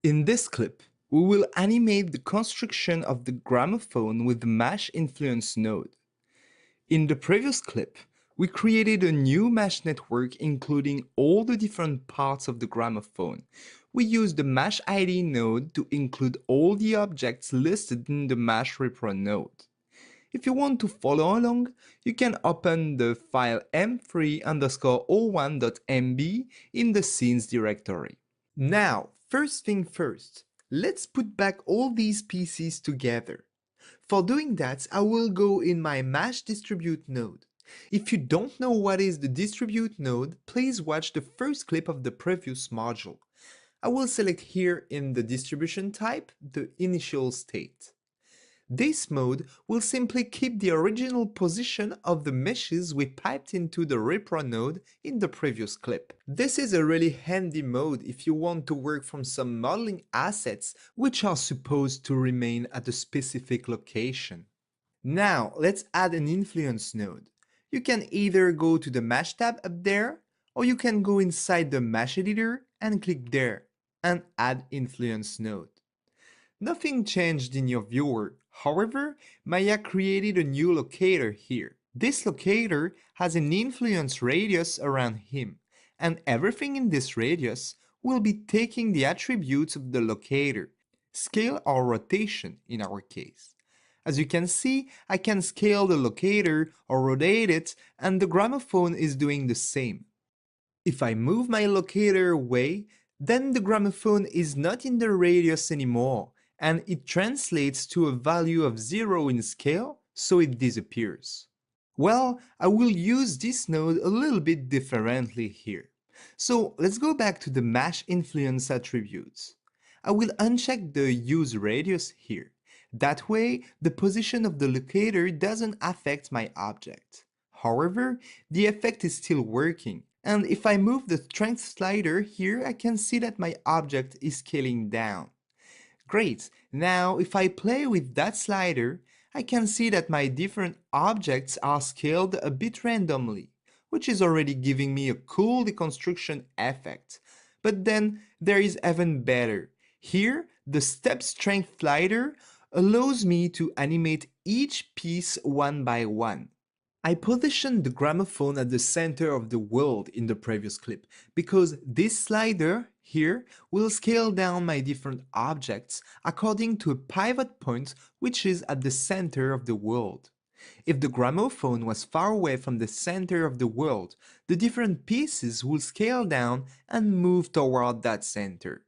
In this clip, we will animate the construction of the gramophone with the mesh influence node. In the previous clip, we created a new mesh network including all the different parts of the gramophone. We used the mesh ID node to include all the objects listed in the mesh repro node. If you want to follow along, you can open the file m3_01.mb in the scenes directory. Now, first thing first, let's put back all these pieces together. For doing that, I will go in my mesh distribute node. If you don't know what is the distribute node, please watch the first clip of the previous module. I will select here in the distribution type the initial state. This mode will simply keep the original position of the meshes we piped into the repro node in the previous clip. This is a really handy mode if you want to work from some modeling assets which are supposed to remain at a specific location. Now let's add an influence node. You can either go to the mesh tab up there, or you can go inside the mesh editor and click there and add influence node. Nothing changed in your viewer, however, Maya created a new locator here. This locator has an influence radius around him, and everything in this radius will be taking the attributes of the locator, scale or rotation in our case. As you can see, I can scale the locator or rotate it, and the gramophone is doing the same. If I move my locator away, then the gramophone is not in the radius anymore, and it translates to a value of 0 in scale, so it disappears. Well, I will use this node a little bit differently here. So let's go back to the mesh influence attributes. I will uncheck the use radius here. That way, the position of the locator doesn't affect my object. However, the effect is still working, and if I move the strength slider here, I can see that my object is scaling down. Great, now if I play with that slider, I can see that my different objects are scaled a bit randomly, which is already giving me a cool deconstruction effect. But then there is even better. Here, the step strength slider allows me to animate each piece one by one. I positioned the gramophone at the center of the world in the previous clip because this slider here will scale down my different objects according to a pivot point which is at the center of the world. If the gramophone was far away from the center of the world, the different pieces will scale down and move toward that center.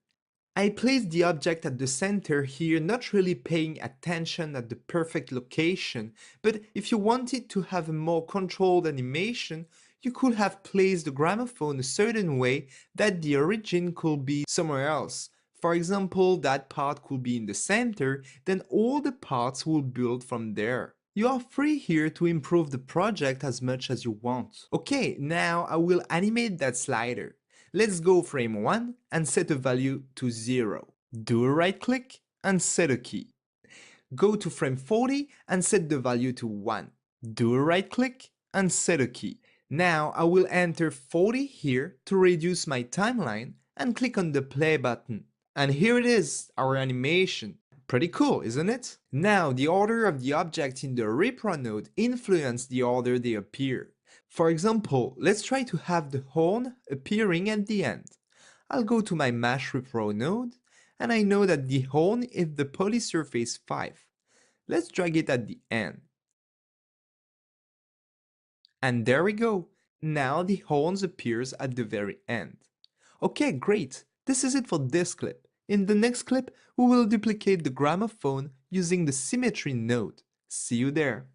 I placed the object at the center here, not really paying attention at the perfect location, but if you wanted to have a more controlled animation, you could have placed the gramophone a certain way that the origin could be somewhere else. For example, that part could be in the center, then all the parts will build from there. You are free here to improve the project as much as you want. Okay, now I will animate that slider. Let's go frame 1 and set a value to 0. Do a right click and set a key. Go to frame 40 and set the value to 1. Do a right click and set a key. Now I will enter 40 here to reduce my timeline and click on the play button. And here it is, our animation. Pretty cool, isn't it? Now the order of the objects in the repro node influence the order they appear. For example, let's try to have the horn appearing at the end. I'll go to my mesh repro node, and I know that the horn is the polysurface 5. Let's drag it at the end. And there we go. Now the horns appears at the very end. Okay, great. This is it for this clip. In the next clip, we will duplicate the gramophone using the symmetry node. See you there.